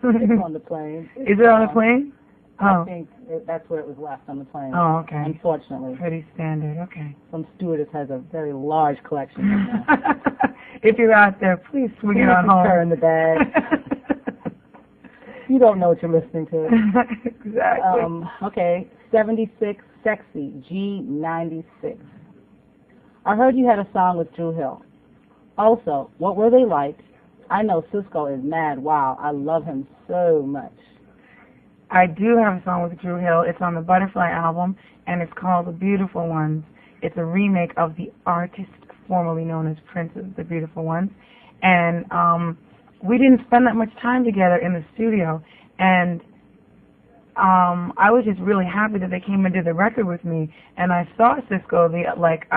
It's on the plane. Is it on the plane? I think that's where it was left on the plane. Oh, okay. Unfortunately. Pretty standard, okay. Some stewardess has a very large collection right now. If you're out there, please swing it on home. Her in the bag. You don't know what you're listening to. Exactly. Okay, 76 Sexy, G96. I heard you had a song with Drew Hill. Also, what were they like? I know Cisco is mad. Wow, I love him so much. I do have a song with Drew Hill. It's on the Butterfly album, and it's called The Beautiful Ones. It's a remake of the artist formerly known as Prince's The Beautiful Ones. And we didn't spend that much time together in the studio, and I was just really happy that they came and did the record with me. And I saw Cisco, I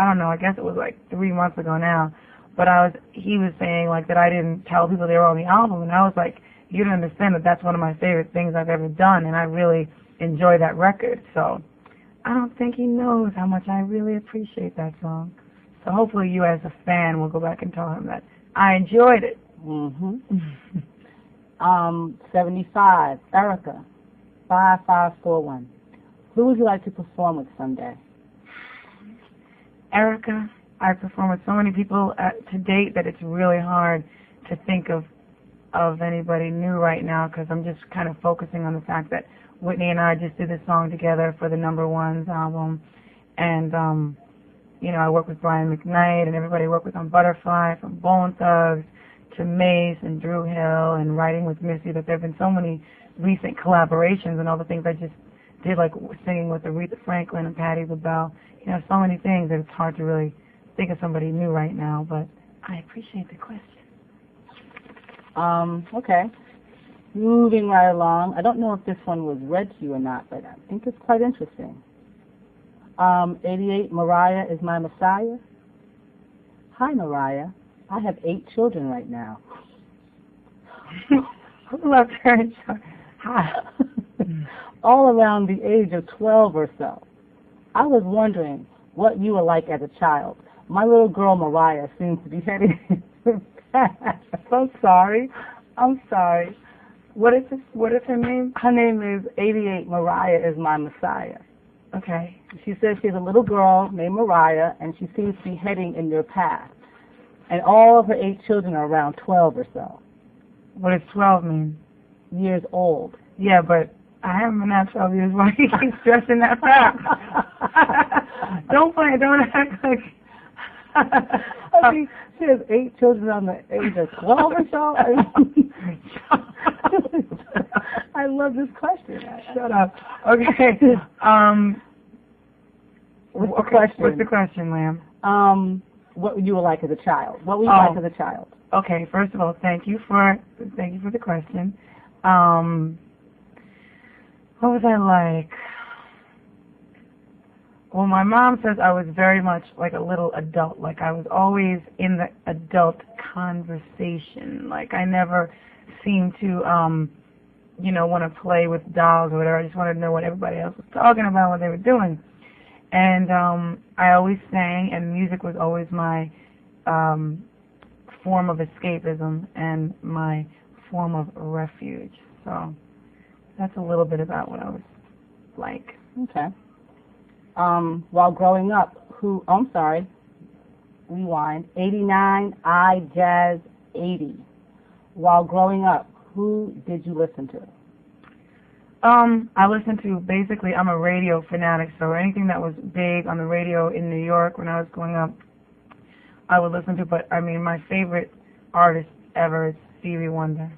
don't know, I guess it was like 3 months ago now, but he was saying like that I didn't tell people they were on the album, and I was like, you don't understand that that's one of my favorite things I've ever done, and I really enjoy that record. So I don't think he knows how much I really appreciate that song. So hopefully you as a fan will go back and tell him that I enjoyed it. 75, Erica, 5541. Who would you like to perform with someday? Erica, I perform with so many people to date that it's really hard to think of anybody new right now, because I'm just kind of focusing on the fact that Whitney and I just did this song together for the Number Ones album, and I work with Brian McKnight and everybody I work with on Butterfly, from Bone Thugs to Mace and Drew Hill, and writing with Missy. That there have been so many recent collaborations and all the things I just did, like singing with Aretha Franklin and Patti LaBelle. So many things that it's hard to really think of somebody new right now, but I appreciate the question. Okay. Moving right along. I don't know if this one was read to you or not, but I think it's quite interesting. 88, Mariah is my Messiah. Hi, Mariah. I have 8 children right now. Who loved her? Hi. All around the age of 12 or so. I was wondering what you were like as a child. My little girl, Mariah, seems to be heading I'm sorry. What is her name? Her name is 88. Mariah is my Messiah. Okay. She says she's a little girl named Mariah, and she seems to be heading in your path. And all of her 8 children are around 12 or so. What does 12 mean? Years old. Yeah, but I haven't been out 12 years. Why do you keep stressing that fact? Don't act like... I mean, she has 8 children on the age of 12 or so. I love this question. Shut up. Okay. What's the question, Lamb? What you were like as a child? What were you like as a child? Okay. First of all, thank you for the question. What was I like? Well, my mom says I was very much like a little adult. Like I was always in the adult conversation. Like I never seemed to, want to play with dolls or whatever. I just wanted to know what everybody else was talking about, what they were doing. And I always sang, and music was always my form of escapism and my form of refuge. So that's a little bit about what I was like. Okay. While growing up, rewind, 89, I Jazz 80. While growing up, who did you listen to? I listened to, basically, I'm a radio fanatic, so anything that was big on the radio in New York when I was growing up, I would listen to. But, I mean, my favorite artist ever is Stevie Wonder.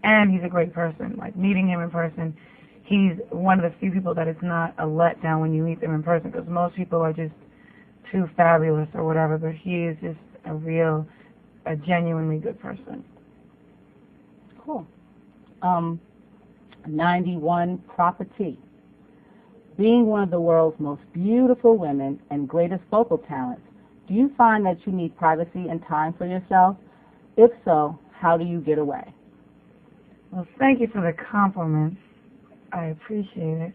And he's a great person. Like, meeting him in person, he's one of the few people that it's not a letdown when you meet them in person, because most people are just too fabulous or whatever, but he is just a genuinely good person. Cool. 91, Property. Being one of the world's most beautiful women and greatest vocal talents, do you find that you need privacy and time for yourself? If so, how do you get away? Well, thank you for the compliment. I appreciate it.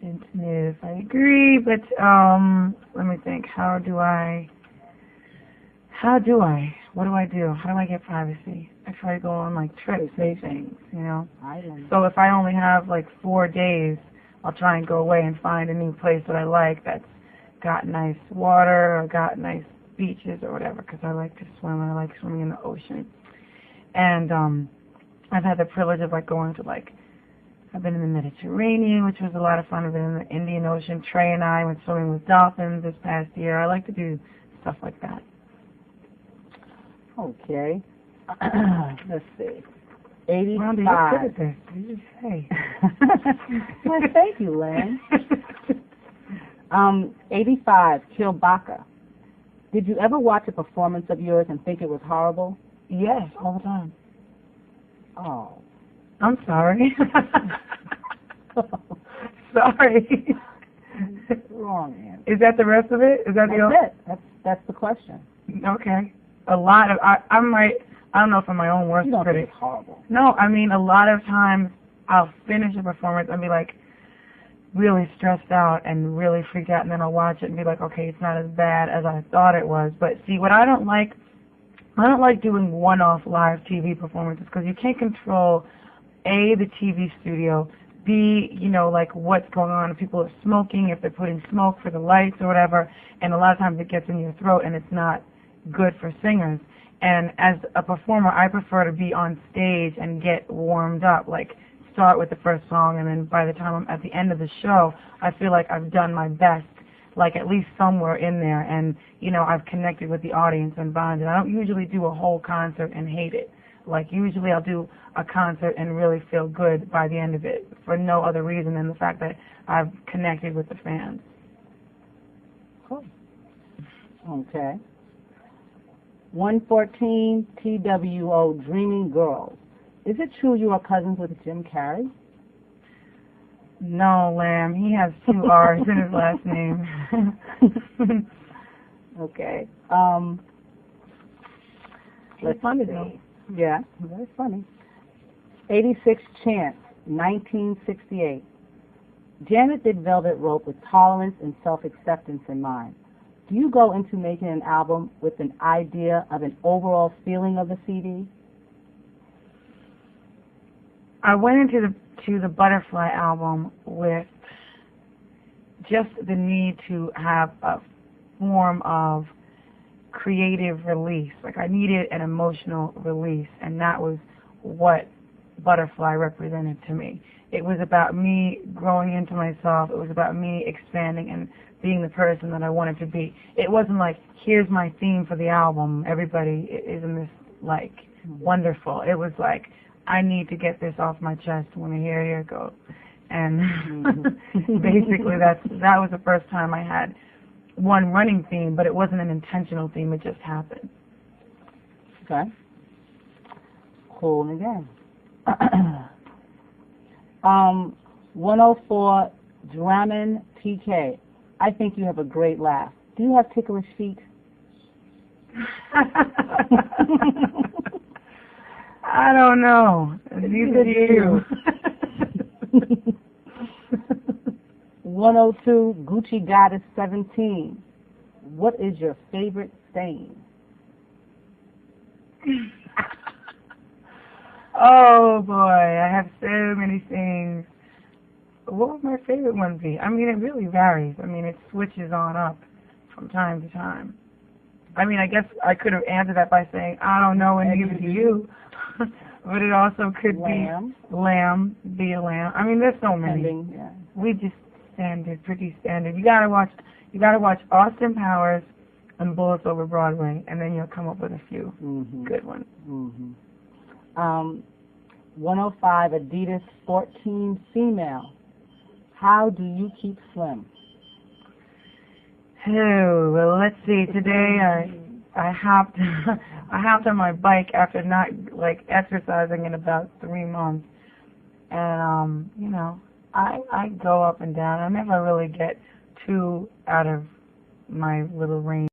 Didn't know if I agree, but let me think. How do I? what do I do? How do I get privacy? I try to go on like trips, say things, you know. Island. So if I only have like 4 days, I'll try and go away and find a new place that I like that's got nice water or got nice beaches or whatever, because I like to swim and I like swimming in the ocean. And I've had the privilege of like going to like, I've been in the Mediterranean, which was a lot of fun. I've been in the Indian Ocean. Trey and I went swimming with dolphins this past year. I like to do stuff like that. Okay. Let's see. 85. Rhonda, you're good at this. What did you say? Well, thank you, Lynn. 85, Kilbaka. Did you ever watch a performance of yours and think it was horrible? Yes, all the time. Oh. I'm sorry. Sorry. Wrong answer. Is that the rest of it? Is that That's the question. Okay. A lot of I might. I don't know if I'm my own worst You don't critic. think it's horrible. No, I mean a lot of times I'll finish a performance and be like really stressed out and really freaked out, and then I'll watch it and be like, okay, it's not as bad as I thought it was. But see, what I don't like doing one-off live TV performances, because you can't control A, the TV studio, B, you know, like what's going on, if people are smoking, if they're putting smoke for the lights or whatever, and a lot of times it gets in your throat and it's not good for singers. And as a performer, I prefer to be on stage and get warmed up, like start with the first song, and then by the time I'm at the end of the show, I feel like I've done my best, like at least somewhere in there, and, you know, I've connected with the audience and bonded. I don't usually do a whole concert and hate it. Like, usually I'll do a concert and really feel good by the end of it for no other reason than the fact that I've connected with the fans. Cool. Okay. 114 TWO, Dreaming Girls. Is it true you are cousins with Jim Carrey? No, Lamb. He has 2 R's in his last name. Okay. It's funny, though. Yeah, very funny. 86 Chance, 1968. Janet did Velvet Rope with tolerance and self-acceptance in mind. Do you go into making an album with an idea of an overall feeling of the CD? I went into the Butterfly album with just the need to have a form of creative release. Like, I needed an emotional release, and that was what Butterfly represented to me. It was about me growing into myself. It was about me expanding and being the person that I wanted to be. It wasn't like, here's my theme for the album, everybody, isn't this like wonderful? It was like, I need to get this off my chest when I hear it go. And basically that was the first time I had one running theme, but it wasn't an intentional theme, it just happened. Okay. Cool again. 104 Draman TK. I think you have a great laugh. Do you have ticklish feet? I don't know. Neither do you. 102 Gucci Goddess 17. What is your favorite stain? Oh boy, I have so many things. What would my favorite one be? I mean, it really varies. I mean, it switches on up from time to time. I mean, I guess I could have answered that by saying, I don't know, and neither do you. But it also could be lamb, be a lamb. I mean, there's so many. Yeah. We just pretty standard. You gotta watch Austin Powers and Bullets Over Broadway, and then you'll come up with a few good ones. 105 Adidas 14 Female. How do you keep slim? Oh, well, let's see. Today I hopped on my bike after not like exercising in about 3 months, and you know, I go up and down. I never really get too out of my little range.